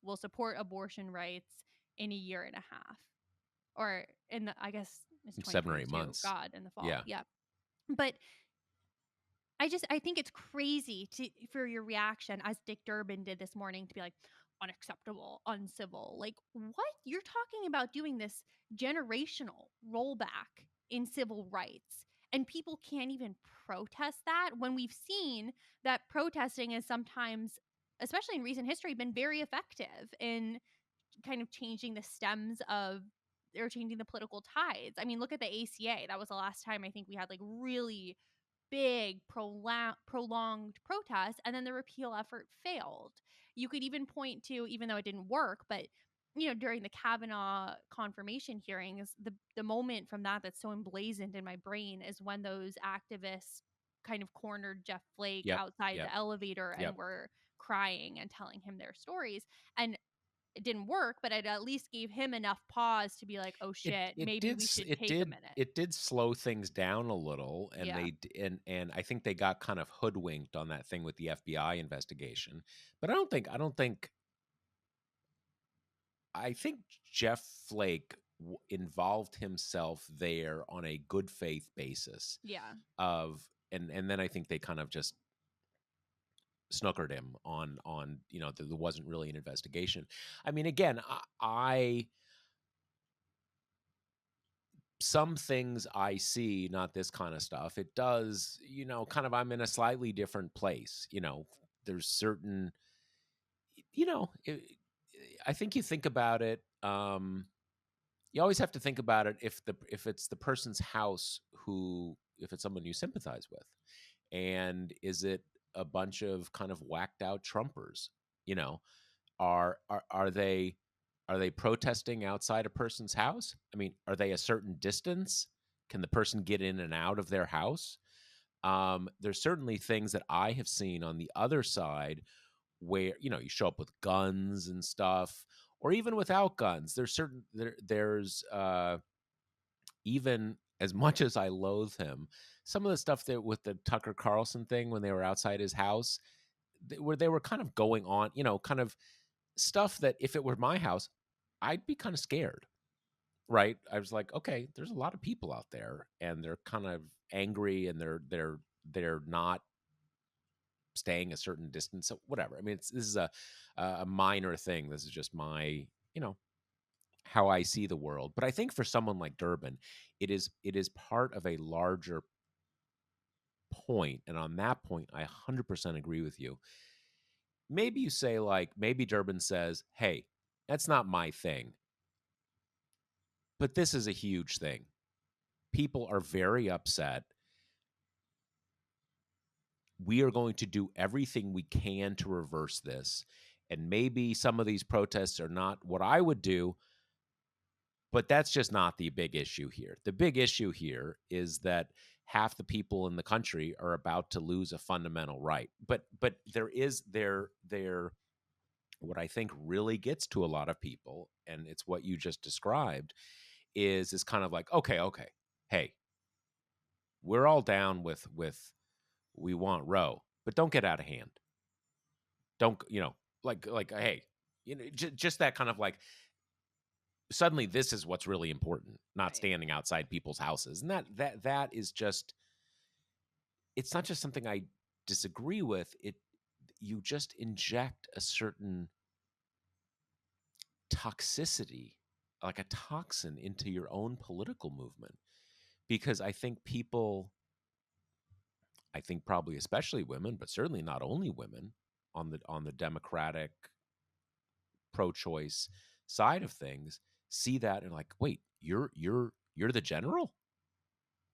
will support abortion rights in a year and a half, or in the, I guess it's 7 or 8 2022, months. God, in the fall. Yeah. Yeah. But I think it's crazy for your reaction, as Dick Durbin did this morning, to be like, unacceptable, uncivil. Like, what? You're talking about doing this generational rollback in civil rights, and people can't even protest that when we've seen that protesting is sometimes, especially in recent history, been very effective in kind of changing the stems of, or changing the political tides. I mean, look at the ACA. That was the last time I think we had like really big prolonged protests, and then the repeal effort failed. You could even point to, even though it didn't work, but during the Kavanaugh confirmation hearings, the moment from that that's so emblazoned in my brain is when those activists kind of cornered Jeff Flake Yep. outside Yep. the elevator Yep. and were crying and telling him their stories. And it didn't work, but it at least gave him enough pause to be like, oh It shit, it maybe did we s- should it take a did minute. it did slow things down a little, and Yeah. and I think they got kind of hoodwinked on that thing with the FBI investigation. But I think Jeff Flake involved himself there on a good faith basis Yeah. of, and then I think they kind of just snookered him on that there wasn't really an investigation. I mean, again, I some things I see, not this kind of stuff. It does, kind of, I'm in a slightly different place. There's certain, you know, it, I think you think about it. You always have to think about it if it's the person's house if it's someone you sympathize with, and is it a bunch of kind of whacked out Trumpers? You know, are they protesting outside a person's house? I mean, are they a certain distance? Can the person get in and out of their house? There's certainly things that I have seen on the other side where you show up with guns and stuff, or even without guns. There's even as much as I loathe him, some of the stuff that with the Tucker Carlson thing when they were outside his house, where they were kind of going on, kind of stuff that if it were my house, I'd be kind of scared, right? I was like, okay, there's a lot of people out there, and they're kind of angry, and they're not staying a certain distance, so whatever. I mean, this is a minor thing. This is just my, you know, how I see the world. But I think for someone like Durbin, it is part of a larger point, and on that point, I 100% agree with you. Maybe you say, like, maybe Durbin says, "Hey, that's not my thing, but this is a huge thing. People are very upset. We are going to do everything we can to reverse this. And maybe some of these protests are not what I would do, but that's just not the big issue here. The big issue here is that half the people in the country are about to lose a fundamental right. But there what I think really gets to a lot of people, and it's what you just described, is kind of like, okay, okay, hey, we're all down with we want Roe, but don't get out of hand. Don't, like, hey, just that kind of like, suddenly this is what's really important, not Right. standing outside people's houses. And that is just, it's not just something I disagree with. You just inject a certain toxicity, like a toxin, into your own political movement. Because I think probably especially women, but certainly not only women on the Democratic pro-choice side of things, see that and like, wait, you're the general?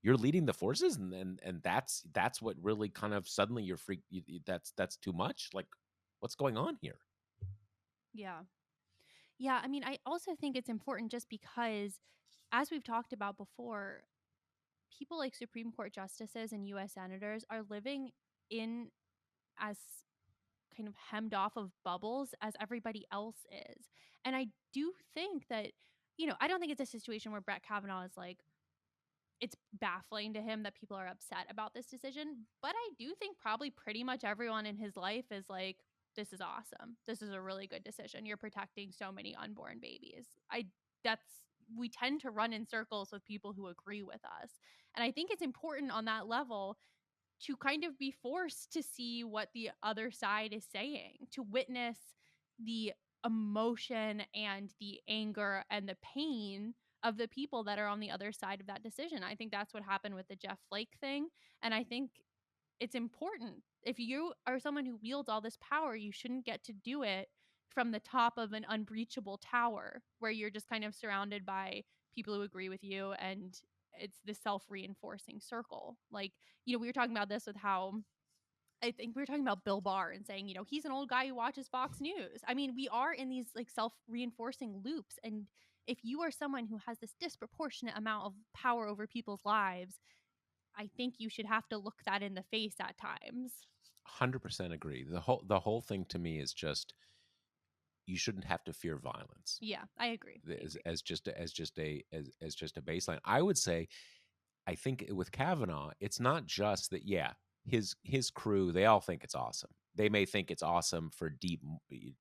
You're leading the forces, and that's what really kind of suddenly you're that's too much? Like, what's going on here? Yeah. Yeah. I mean, I also think it's important just because, as we've talked about before, people like Supreme Court justices and US senators are living in as kind of hemmed off of bubbles as everybody else is. And I do think that, I don't think it's a situation where Brett Kavanaugh is like, it's baffling to him that people are upset about this decision. But I do think probably pretty much everyone in his life is like, this is awesome. This is a really good decision. You're protecting so many unborn babies. That's, we tend to run in circles with people who agree with us. And I think it's important on that level to kind of be forced to see what the other side is saying, to witness the emotion and the anger and the pain of the people that are on the other side of that decision. I think that's what happened with the Jeff Flake thing. And I think it's important. If you are someone who wields all this power, you shouldn't get to do it from the top of an unbreachable tower where you're just kind of surrounded by people who agree with you, and it's the self-reinforcing circle. Like, we were talking about this with how I think we were talking about Bill Barr and saying, he's an old guy who watches Fox News. I mean, we are in these like self-reinforcing loops, and if you are someone who has this disproportionate amount of power over people's lives, I think you should have to look that in the face at times. 100% agree. The whole thing to me is just, you shouldn't have to fear violence, Yeah, I agree. I as agree. just a baseline. I would say, I think with Kavanaugh, it's not just that. Yeah, his crew, they all think it's awesome. They may think it's awesome for deeply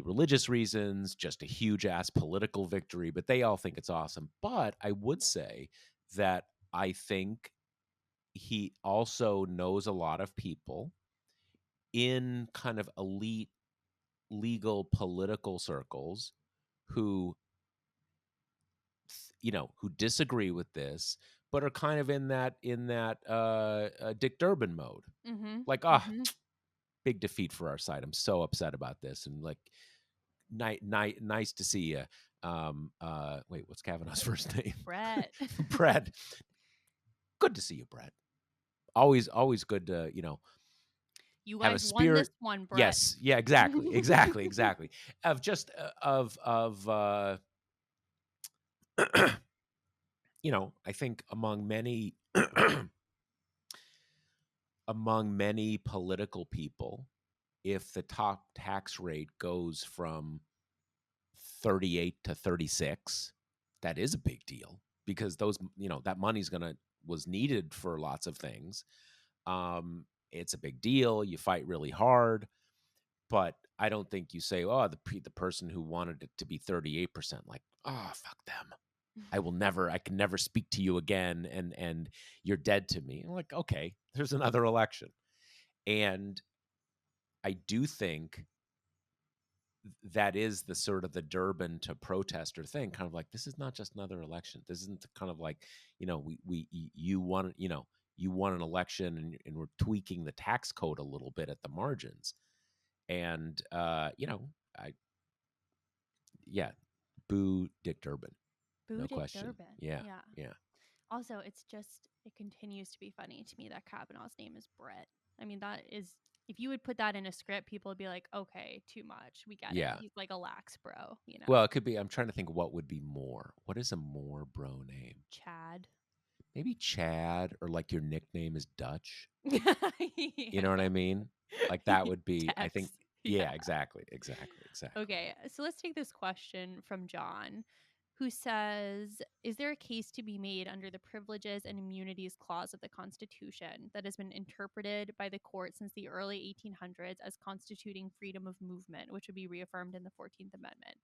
religious reasons, just a huge ass political victory, but they all think it's awesome. But I would say that I think he also knows a lot of people in kind of elite legal political circles who who disagree with this, but are kind of in that Dick Durbin mode. Mhm. Like, Mhm. big defeat for our side. I'm so upset about this, and like, nice to see you. Wait, what's Kavanaugh's first name? Brett. Brad. Good to see you, Brad. Always good to You have a guys won spirit. this one, Brett. Yes, yeah, exactly. Of just of I think among many political people, if the top tax rate goes from 38 to 36, that is a big deal, because that money's gonna was needed for lots of things. It's a big deal. You fight really hard, but I don't think you say, oh, the person who wanted it to be 38%, like, oh, fuck them. I can never speak to you again, and you're dead to me. I'm like, okay, there's another election. And I do think that is the sort of the Durban to protester thing, kind of like, this is not just another election. This isn't kind of like, you won, you won an election, and we're tweaking the tax code a little bit at the margins. And I yeah, boo Dick Durbin, no Budick question. Durbin. Yeah, Yeah. yeah, Also, it continues to be funny to me that Kavanaugh's name is Brett. I mean, that is, if you would put that in a script, people would be like, okay, too much. We get it. yeah. He's like a lax bro. Well, it could be. I'm trying to think what would be more. What is a more bro name? Chad. Maybe Chad, or like your nickname is Dutch. You Yeah. know what I mean? Like, that would be, I think. Tex. Yeah. Yeah, exactly. Okay. So let's take this question from John. who says, "Is there a case to be made under the Privileges and Immunities Clause of the Constitution that has been interpreted by the court since the early 1800s as constituting freedom of movement, which would be reaffirmed in the 14th Amendment?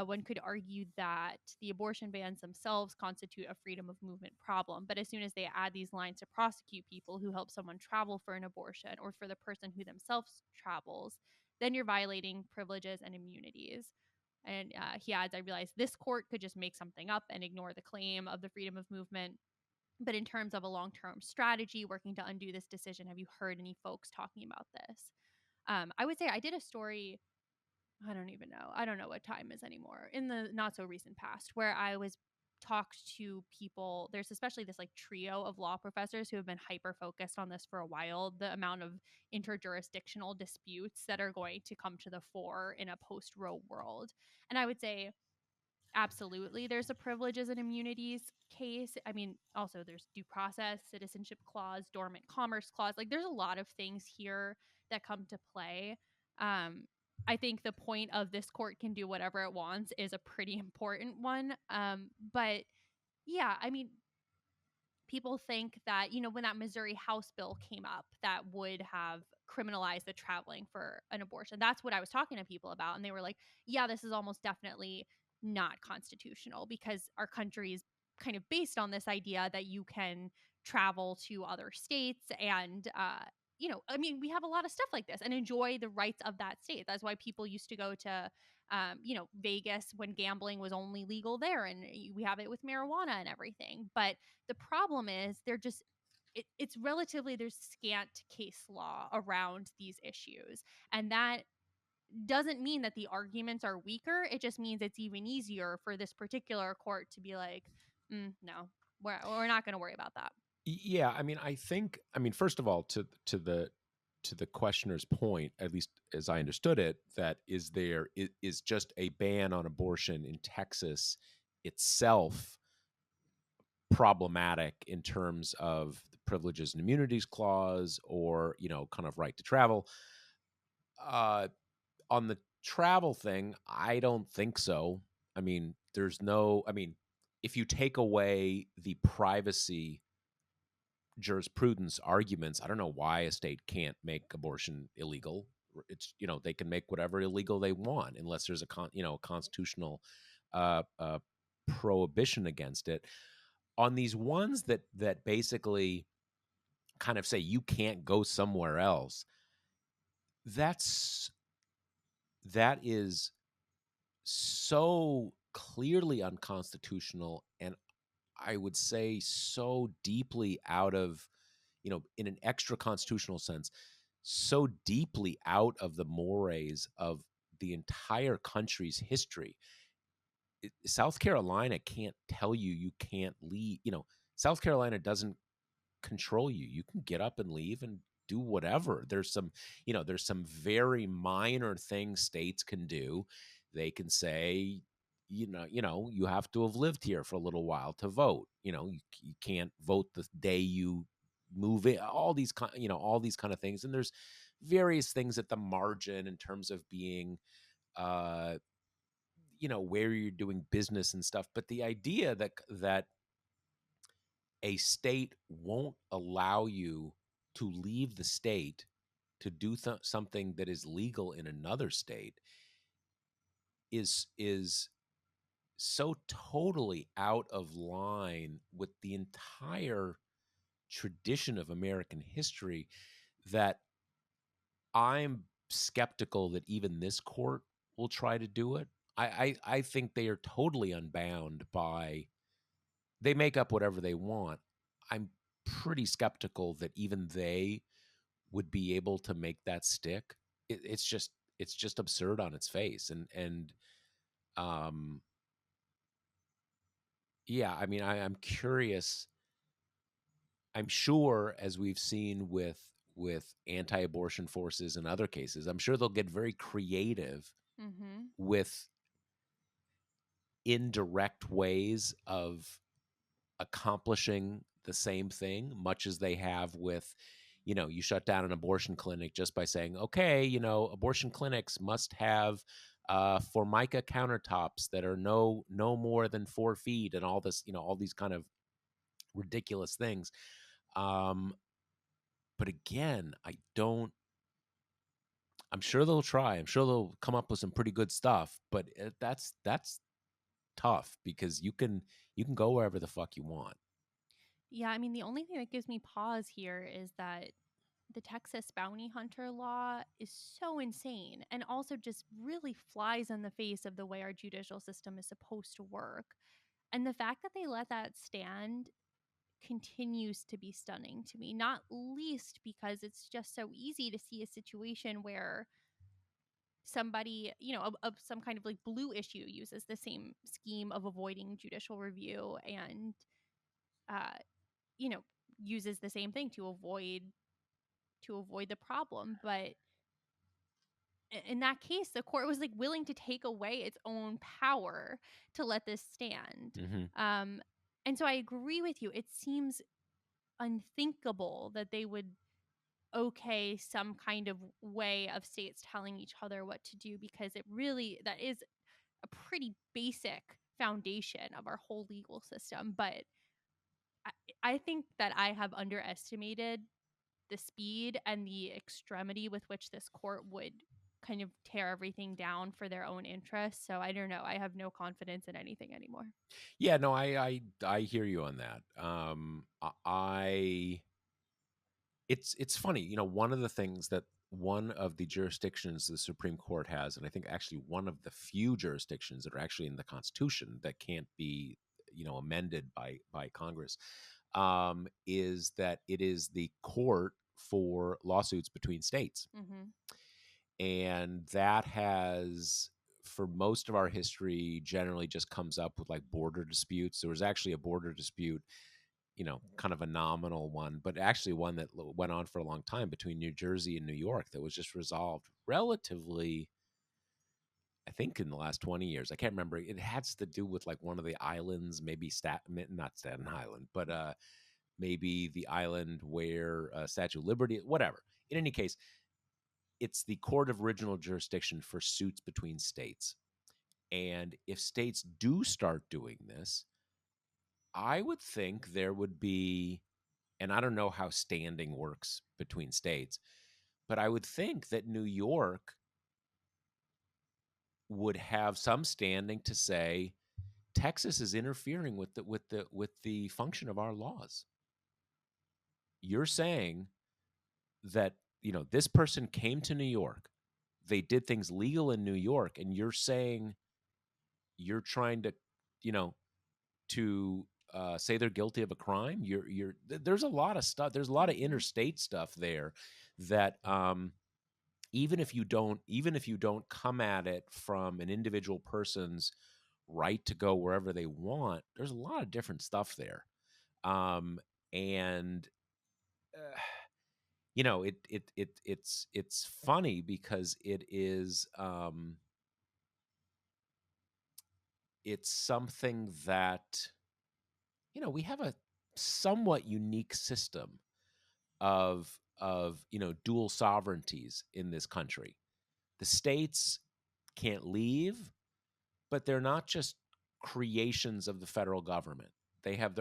One could argue that the abortion bans themselves constitute a freedom of movement problem, but as soon as they add these lines to prosecute people who help someone travel for an abortion or for the person who themselves travels, then you're violating privileges and immunities." And he adds, "I realize this court could just make something up and ignore the claim of the freedom of movement. But in terms of a long term strategy working to undo this decision, have you heard any folks talking about this?" I would say I did a story, I don't even know. I don't know what time is anymore, in the not so recent past, where I was talked to people. There's especially this like trio of law professors who have been hyper focused on this for a while, the amount of interjurisdictional disputes that are going to come to the fore in a post Roe world. And I would say absolutely there's a privileges and immunities case. I mean, also there's due process, citizenship clause, dormant commerce clause. Like there's a lot of things here that come to play. um I think the point of this court can do whatever it wants is a pretty important one. But yeah, I mean, people think that, when that Missouri House bill came up that would have criminalized the traveling for an abortion, that's what I was talking to people about. And they were like, yeah, this is almost definitely not constitutional because our country is kind of based on this idea that you can travel to other states and, I mean, we have a lot of stuff like this and enjoy the rights of that state. That's why people used to go to, Vegas when gambling was only legal there. And we have it with marijuana and everything. But the problem is they're just it's relatively there's scant case law around these issues. And that doesn't mean that the arguments are weaker. It just means it's even easier for this particular court to be like, no, we're not going to worry about that. Yeah, I mean, first of all, to the questioner's point, at least as I understood it, that is just a ban on abortion in Texas itself problematic in terms of the privileges and immunities clause, or kind of right to travel. uh on the travel thing, I don't think so. I mean, if you take away the privacy jurisprudence arguments, I don't know why a state can't make abortion illegal. It's, they can make whatever illegal they want unless there's a constitutional uh, prohibition against it. On these ones that basically kind of say you can't go somewhere else, that's that is so clearly unconstitutional, and I would say so deeply out of, in an extra constitutional sense, so deeply out of the mores of the entire country's history. South Carolina can't tell you you can't leave. South Carolina doesn't control you. You can get up and leave and do whatever. There's some very minor things states can do. They can say, you have to have lived here for a little while to vote. You can't vote the day you move in. All these kind of things. And there's various things at the margin in terms of being, uh, where you're doing business and stuff. But the idea that a state won't allow you to leave the state to do something that is legal in another state is so totally out of line with the entire tradition of American history that I'm skeptical that even this court will try to do it. I think they are totally unbound by, they make up whatever they want. I'm pretty skeptical that even they would be able to make that stick. It's just absurd on its face. And um yeah, I mean, I'm curious. I'm sure, as we've seen with anti-abortion forces in other cases, I'm sure they'll get very creative Mm-hmm. with indirect ways of accomplishing the same thing, much as they have with, you shut down an abortion clinic just by saying, okay, abortion clinics must have Formica countertops that are no more than 4 feet, and all this, all these kind of ridiculous things. Um, but again, I don't. I'm sure they'll try. I'm sure they'll come up with some pretty good stuff. But that's tough because you can go wherever the fuck you want. Yeah, I mean, the only thing that gives me pause here is that the Texas bounty hunter law is so insane and also just really flies in the face of the way our judicial system is supposed to work. And the fact that they let that stand continues to be stunning to me, not least because it's just so easy to see a situation where somebody, of some kind of like blue issue uses the same scheme of avoiding judicial review and, uh, you know, uses the same thing to avoid the problem. But in that case, the court was like willing to take away its own power to let this stand. Hmm. Um, and so I agree with you. It seems unthinkable that they would okay some kind of way of states telling each other what to do, because that is a pretty basic foundation of our whole legal system. But I, I think that I have underestimated the speed and the extremity with which this court would kind of tear everything down for their own interests. So I don't know. I have no confidence in anything anymore. Yeah, no, I hear you on that. I it's funny, one of the things that one of the jurisdictions the Supreme Court has, and I think actually one of the few jurisdictions that are actually in the Constitution that can't be, amended by Congress, is that it is the court for lawsuits between states. Mm-hmm. And that has, for most of our history, generally just comes up with like border disputes. There was actually a border dispute, kind of a nominal one, but actually one that went on for a long time between New Jersey and New York that was just resolved relatively, I think, in the last 20 years. I can't remember. It has to do with like one of the islands, maybe not Staten Island, but maybe the island where Statue of Liberty, whatever. In any case, it's the court of original jurisdiction for suits between states. And if states do start doing this, I would think there would be, and I don't know how standing works between states, but I would think that New York would have some standing to say Texas is interfering with the function of our laws. You're saying that, this person came to New York, they did things legal in New York, and you're saying you're trying to, you know, to say they're guilty of a crime. There's a lot of stuff. There's a lot of Mm-hmm. interstate stuff there that even if you don't come at it from an individual person's right to go wherever they want, there's a lot of different stuff there. And uh, it's funny because it's something that we have a somewhat unique system of dual sovereignties in this country. The states can't leave, but they're not just creations of the federal government. They have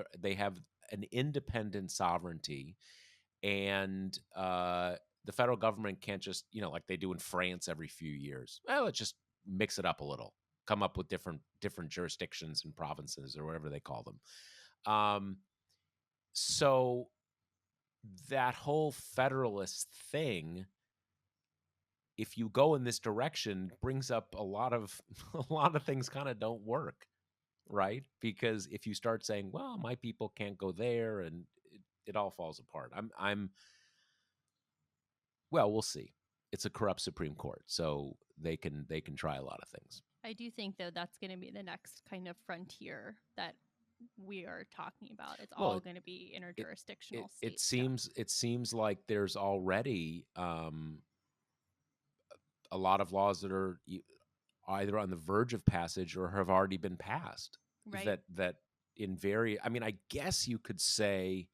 an independent sovereignty, and the federal government can't just, like they do in France every few years. Well, let's just mix it up a little, come up with different jurisdictions and provinces or whatever they call them. So that whole federalist thing, if you go in this direction, brings up a lot of a lot of things kind of don't work, right? Because if you start saying, well, my people can't go there, and it all falls apart. I'm Well, we'll see. It's a corrupt Supreme Court, so they can try a lot of things. I do think, though, that's going to be the next kind of frontier that we are talking about. It's Well, all going to be it it interjurisdictional it state stuff. seems like there's already a lot of laws that are either on the verge of passage or have already been passed. Right. That in very, I mean, I guess you could say,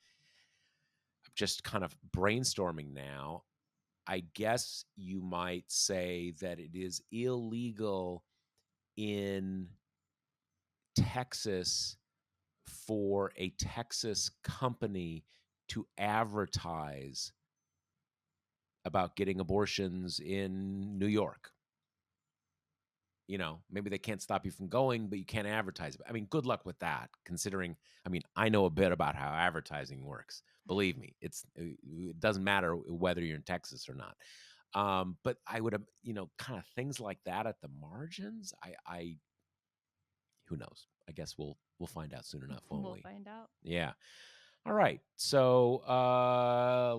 just kind of brainstorming now. I guess you might say that it is illegal in Texas for a Texas company to advertise about getting abortions in New York. Maybe they can't stop you from going, but you can't advertise it. I mean, good luck with that, considering, I know a bit about how advertising works. Believe me, it doesn't matter whether you're in Texas or not. But I would have, kind of things like that at the margins. I who knows? I guess we'll find out soon enough, won't We'll we? find out. Yeah. All right. So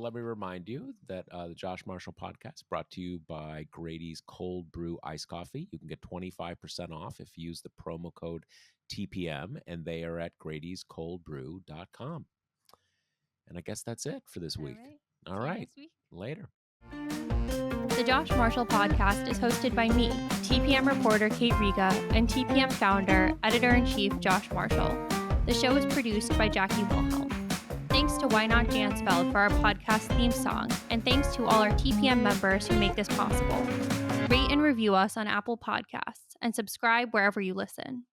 let me remind you that the Josh Marshall podcast brought to you by Grady's Cold Brew Iced Coffee. You can get 25% off if you use the promo code TPM, and they are at Grady'sColdBrew.com. And I guess that's it for this week. All See you right. next week. Later. The Josh Marshall podcast is hosted by me, TPM reporter Kate Riga, and TPM founder, editor-in-chief Josh Marshall. The show is produced by Jackie Wilhelm. Thanks to Why Not Jansfeld for our podcast theme song, and thanks to all our TPM members who make this possible. Rate and review us on Apple Podcasts, and subscribe wherever you listen.